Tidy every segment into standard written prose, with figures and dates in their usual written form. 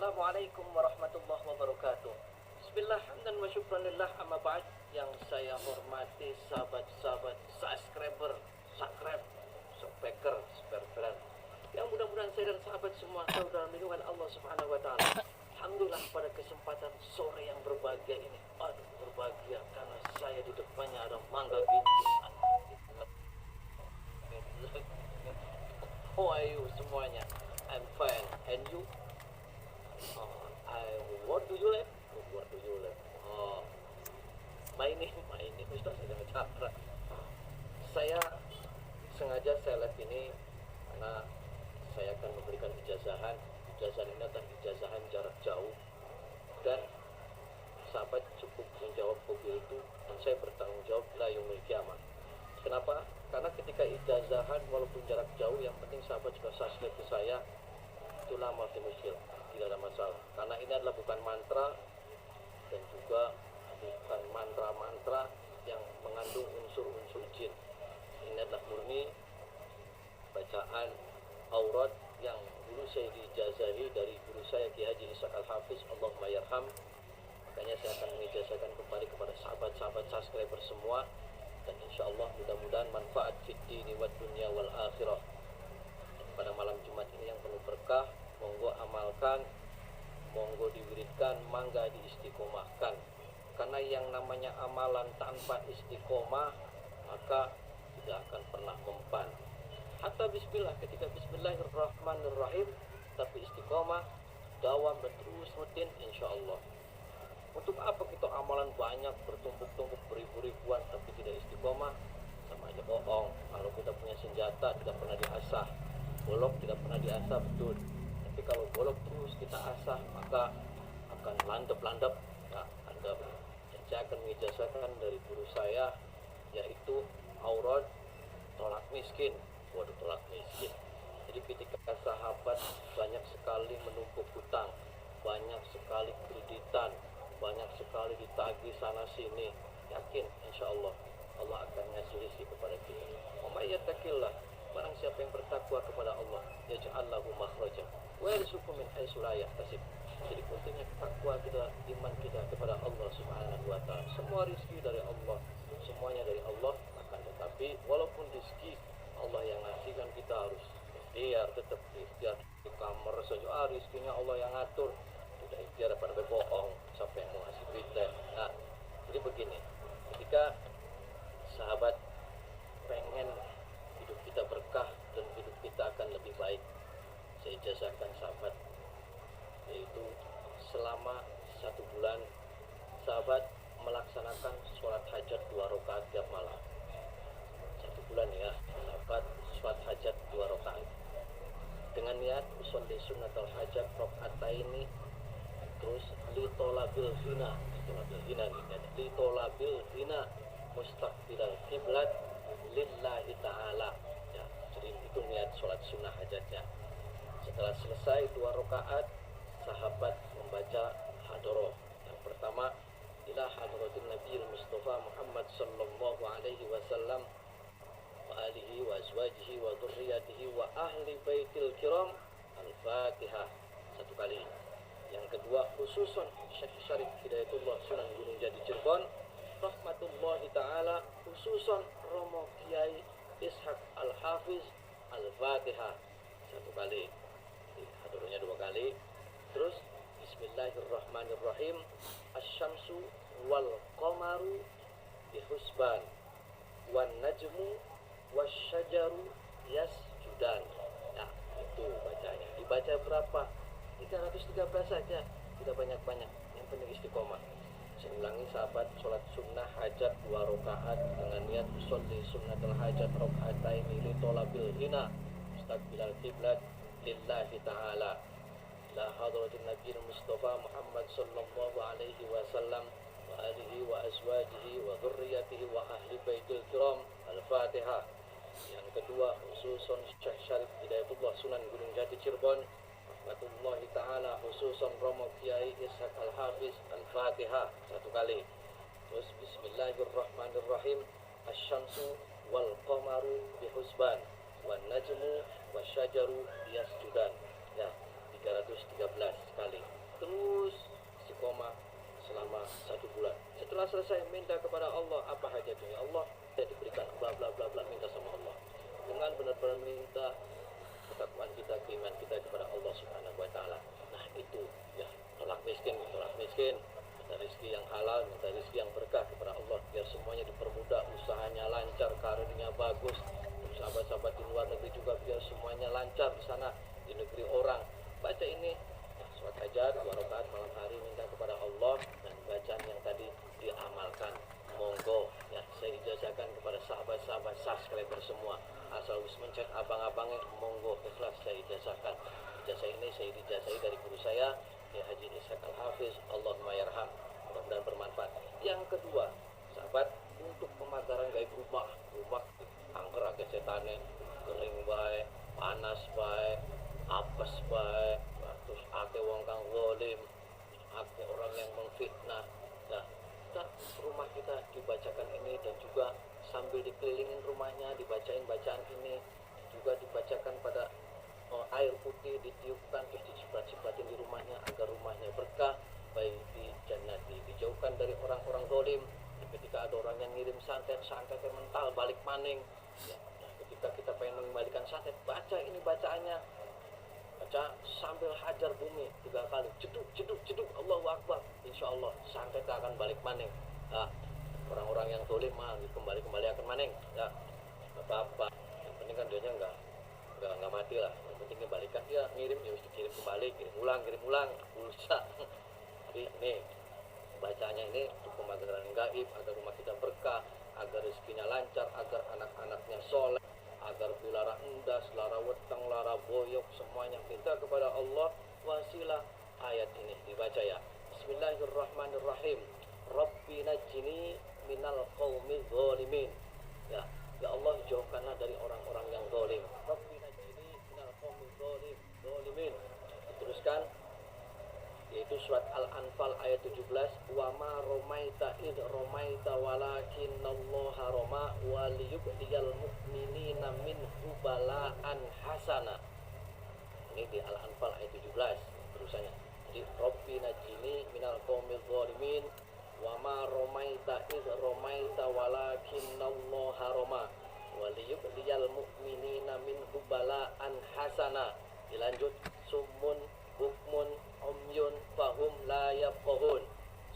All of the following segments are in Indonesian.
Assalamualaikum warahmatullahi wabarakatuh. Bismillah, hamdan wa syukranillah, amma ba'd. Yang saya hormati sahabat-sahabat subscriber, subscriber, yang mudah-mudahan saya dan sahabat semua tahu dalam lindungan Allah Subhanahu wa taala. Alhamdulillah pada kesempatan sore yang berbahagia ini. Aduh, berbahagia karena saya di depannya ada mangga ginting. How are you semuanya? I'm fine. And you? What do you like? What do you like? My name Ustaz dengan cara. Saya sengaja live ini karena saya akan memberikan ijazahan. Ijazahan ini adalah ijazahan jarak jauh dan sahabat cukup menjawab mobil itu dan saya bertanggung jawab la yaumil qiyamah. Kenapa? Karena ketika ijazahan walaupun jarak jauh yang penting sahabat juga subscribe ke saya, itulah mafi muskil, tidak ada masalah. Karena ini adalah bukan mantra dan juga bukan mantra-mantra yang mengandung unsur-unsur jin. Ini adalah murni bacaan aurat yang dulu saya diijazahi dari guru saya Ki Haji Ishaq Al-Hafiz, Allahumma yarham. Makanya saya akan mengijazahkan kembali kepada sahabat-sahabat subscriber semua dan insya Allah mudah-mudahan manfaat fid dini wad dunya wal akhirah. Pada malam Jumat ini yang penuh berkah, monggo amalkan, monggo diwiridkan, mangga diistiqomahkan. Karena yang namanya amalan tanpa istiqomah maka tidak akan pernah mempan. Hatta bismillah, ketika bismillahirrahmanirrahim tapi istiqomah, dawam dan terus rutin insya Allah. Untuk apa kita amalan banyak bertumpuk-tumpuk beribu-ribuan tapi tidak istiqomah? Sama aja bohong. Kalau kita punya senjata tidak pernah diasah, golok tidak pernah diasah, betul. Tapi kalau golok terus kita asah maka akan landep-landep. Nah, landep. Dan saya akan mengijazahkan dari guru saya yaitu aurat tolak miskin. Waduh, tolak miskin. Jadi ketika sahabat banyak sekali menumpuk hutang, banyak sekali kreditan, banyak sekali ditagih sana sini, yakin insya Allah Allah akan ngasih rezeki kepada kita. Wa may yattaqillah, barang siapa yang bertakwa kepada Allah, yaj'al lahu makhraja wa yarzuqhu min haitsu la yahtasib. Jadi pentingnya takwa kita, iman kita kepada Allah Subhanahu wa taala. Semua rezeki dari Allah, semuanya dari Allah. Akan tetapi walaupun rezeki Allah yang ngasihkan, kita harus ikhtiar, tetap ikhtiar di kamar saja. Rezekinya Allah yang ngatur. Udah ikhtiar pada bohong, siapa yang mau ngasih duitnya. Nah, jadi begini, ketika sahabat pengen hidup kita berkah dan hidup kita akan lebih baik, saya ijazahkan sahabat yaitu selama 1 bulan sahabat melaksanakan sholat hajat 2 rakaat tiap malam. 1 bulan ya, sahabat sholat hajat 2 rakaat dengan niat usolli sunnatul hajat rakaataini. Terus litolabil hina mustaqbilal kiblat lillahi ta'ala ya. Jadi itu niat sholat sunnah hajatnya. Setelah selesai 2 rakaat sahabat membaca hadroh. Yang pertama ila hadratin Nabiul Mustafa Muhammad sallallahu alaihi wasallam wa alihi wa azwajihi wa dzurriyyatihi wa ahli baitil kiram, al-Fatihah 1 kali. Yang kedua khususon Syekh Syarif Hidayatullah Sunan Gunung Jati Cirebon rahmatullahi ta'ala, khususon Romo Kiai Ishaq Al-Hafiz, Al-Fatihah 1 kali. Hadrohnya 2 kali. Terus bismillahirrahmanirrahim, asyamsu wal qamaru bihusban wan najmu wasyajaru yasjudan. Nah, itu bacanya. Dibaca berapa? 313 saja, tidak banyak-banyak, yang penting istiqomah. Saya ulangi sahabat, sholat sunnah hajat 2 rakaat dengan niat usolli sunnatul hajat rakaatain litolabil hina mustaqbilal kiblat lillahi ta'ala la hadratin Nabiul Mustafa Muhammad sallallahu alaihi wasallam wa alihi wa azwajihi wa dzurriyyatihi wa ahli baitil kiram, al-Fatihah. Yang kedua khususon Syekh Syarif Hidayatullah Sunan Gunung Jati Cirebon rahmatullahi ta'ala, khususon Romo Kiai Ishaq Al-Hafiz, Al-Fatihah 1 kali. Terus bismillahirrahmanirrahim, asyamsu wal qamaru bihusban wan najmu wasyajaru yasjudan ya, 313 kali. lancar di sana di negeri orang. Baca ini sholat hajat 2 rakaat malam hari, minta kepada Allah, dan bacaan yang tadi diamalkan. Monggo ya, saya ijazahkan kepada sahabat-sahabat subscriber semua, asal mencet abang-abangnya, monggo ikhlas saya ijazahkan. Ijazah ini saya dijazahi dari guru saya ya Haji Ishaq Al-Hafiz, Allahumma yarham, mudah-mudahan bermanfaat. Yang kedua, sahabat, untuk pemagaran gaib rumah angker ake setane, kering bae, panas bae, apes bae, terus ake wong kang zalim, ake orang yang memfitnah. Nah, rumah kita dibacakan ini, dan juga sambil dikelilingin rumahnya dibacain bacaan ini, juga dibacakan pada air putih ditiupkan, terus diciprat-cipratin di rumahnya agar rumahnya berkah, baik di jannati, dijauhkan dari orang-orang zalim. Ketika ada orang yang ngirim santet mental balik maning ya, nah, ketika kita pengen mengembalikan santet, baca ini bacaannya, baca sambil hajar bumi 3 kali, jeduk Allahu Akbar, insya Allah santet akan balik maning. Nah, orang-orang yang zalim mah kembali akan maning ya, apa-apa, yang penting kan dia nggak mati lah, yang penting kembalikan, dia ngirim ya mesti kirim kembali, kirim ulang pulsa. Jadi nih bacanya ini untuk pemagaran gaib, agar rumah kita berkah, agar rezekinya lancar, agar anak-anaknya soleh, agar lara endas, lara weteng, lara boyok, semuanya minta kepada Allah wasilah. Ayat ini dibaca ya, Bismillahirrahmanirrahim, Rabbi najini minal qaumiz zalimin. Ya, ya Allah, jauhkanlah dari orang-orang yang zalim. Rabbi najini minal qaumiz zalimin. Teruskan, yaitu surat Al-Anfal ayat 17, wa ma romaita id romaita walakinallaha roma waliyubdiyal mu'minina minhu bala'an hasana. Ini di Al-Anfal ayat 17 terusannya. Jadi Rabbi najini minal qaumil zalimin wa ma romaita id romaita walakinallaha roma waliyubdiyal mu'minina minhu bala'an hasana. Dilanjut, summun bukmun umyun fahum la yafqahun,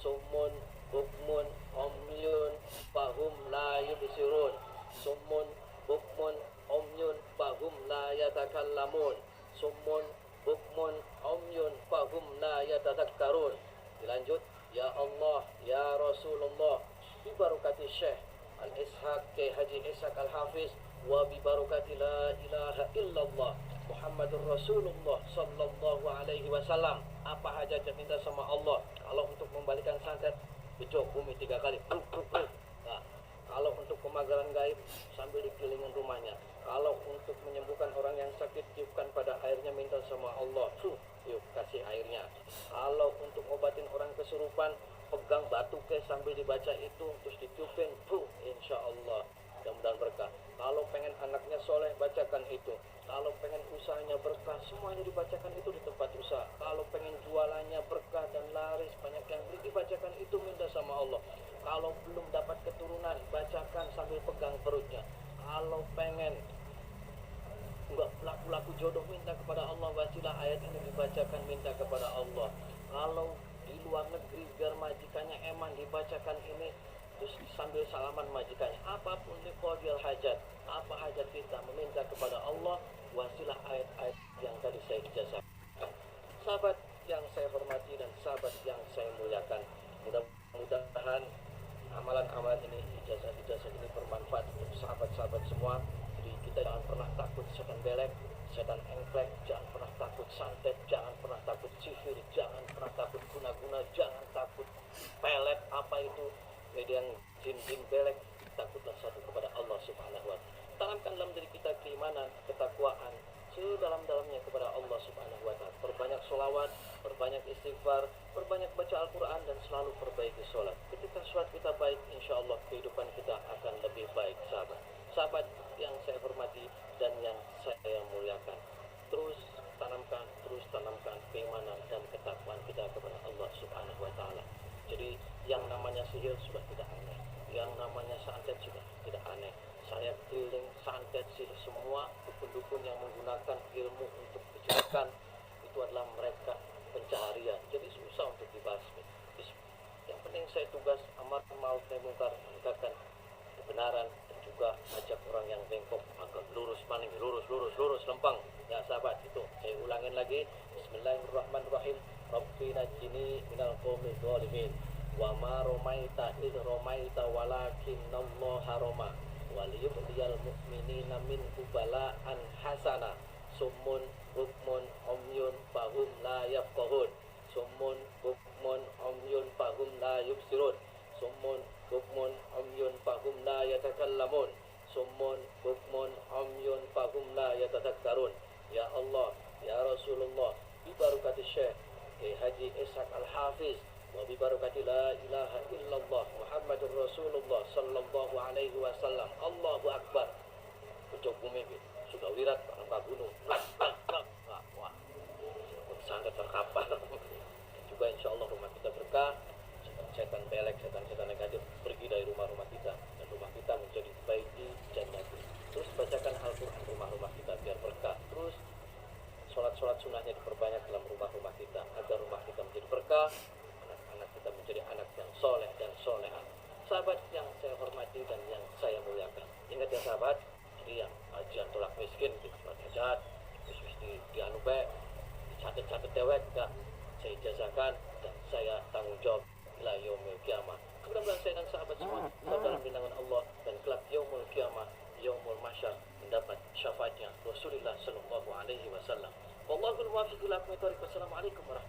summun bukmun umyun fahum la yubsirun, summun bukmun umyun fahum la yatakallamun, summun bukmun umyun fahum la yatadakkarun. Dilanjut, ya Allah ya Rasulullah bi barakati Syekh Al-Ishaq Haji Ishaq Al-Hafiz wa bi barakati la ilaha illallah Muhammadur Rasulullah sallallahu alaihi wasallam. Apa hajatnya minta sama Allah. Kalau untuk membalikan santet, bejok bumi 3 kali. Nah, kalau untuk pemagaran gaib, sambil dikelilingin rumahnya. Kalau untuk menyembuhkan orang yang sakit, tiupkan pada airnya, minta sama Allah. Yuk kasih airnya. Kalau untuk obatin orang kesurupan, pegang batu sambil dibaca itu, terus ditiupin. Insya Allah mudah-mudahan berkah. Kalau pengen anaknya soleh, bacakan itu. Kalau pengen usahanya berkah, semuanya dibacakan itu di tempat usaha. Kalau pengen jualannya berkah dan laris, banyak yang beli, dibacakan itu, minta sama Allah. Kalau belum dapat keturunan, bacakan sambil pegang perutnya. Kalau pengen enggak laku jodoh, minta kepada Allah wasilah, ayat ini dibacakan, minta kepada Allah. Kalau di luar negeri biar majikannya eman, dibacakan ini, terus sambil salaman majikannya. Apapun liqadil hajat, apa hajat kita, meminta kepada Allah wasilah ayat-ayat yang tadi saya ijazahkan. Sahabat yang saya hormati dan sahabat yang saya muliakan, mudah-mudahan amalan-amalan ini, ijazah-ijazah ini bermanfaat untuk sahabat-sahabat semua. Jadi kita jangan pernah takut setan belek, setan engklek, jangan pernah takut santet, jangan pernah takut sihir, jangan pernah takut guna-guna, jangan takut pelet, apa itu median jin-jin belek. Takutlah satu kepada Allah Subhanahu wa ta'ala. Tanamkan dalam diri kita keimanan, ketakwaan sedalam-dalamnya kepada Allah Subhanahu wa ta'ala. Perbanyak sholawat, perbanyak istighfar, perbanyak baca Al-Quran, dan selalu perbaiki sholat. Ketika sholat kita baik, insya Allah kehidupan kita akan lebih baik. Sahabat yang saya hormati dan yang saya muliakan, terus tanamkan keimanan dan ketakwaan kita kepada Allah Subhanahu wa ta'ala. Jadi yang namanya sihir sudah tidak aneh, yang namanya santet sudah tidak aneh. Saya keliling santet sihir semua dukun-dukun yang menggunakan ilmu untuk kejujuran, itu adalah mereka pencaharian, jadi susah untuk dibasmi. Yang penting saya tugas amar ma'ruf nahi munkar, menegakkan kebenaran, dan juga ajak orang yang bengkok agar lurus maning, lurus lempang ya, ulangin lagi. Bismillahirrahmanirrahim. Rabbi najini minal qaumiz zalimin. Wa ma romaita id romaita walakinallaha roma. Waliyubliyal mu'minina minhu bala'an hasana. Summun bukmun umyun fahum la yafqahun. Summun bukmun umyun fahum la yubsirun. Summun bukmun umyun fahum la yatakallamun. Summun bukmun umyun fahum la yatadakkarun. Ya Allah, ya Rasulullah, bi barakati Syekh Haji Ishaq Al-Hafiz wa bi barakati la ilaha illallah Muhammadur Rasulullah sallallahu alaihi wasallam. Allahu akbar. Pucuk bumi sudah wirat barang gunung. Wah, sangat terkapar. Juga insya Allah rumah kita berkah, setan pelek, setan negatif pergi dari rumah-rumah kita, dan rumah kita menjadi baiti jannati. Terus bacakan Al-Quran rumah-rumah kita biar berkah. Terus sholat-sholat sunnahnya diperbanyak dalam rumah-rumah kita agar rumah kita menjadi berkah, anak-anak kita menjadi anak yang soleh dan soleha. Sahabat yang saya hormati dan yang saya muliakan, ingat ya sahabat, jadi yang ajian tolak miskin di tempat hajat di anu bae dicatat-catat dewek enggak saya ijazahkan dan saya tanggung jawab ila yaumil kiamah. Mudah-mudahan saya dan sahabat semua dalam lindungan Allah dan kelak yaumul kiamah, yaumul mahsyar mendapat syafaatnya Rasulullah sallallahu alaihi wasallam. Wallahul muwaffiq ila aqwamit thoriq. Wassalamualaikum warahmatullahi wabarakatuh.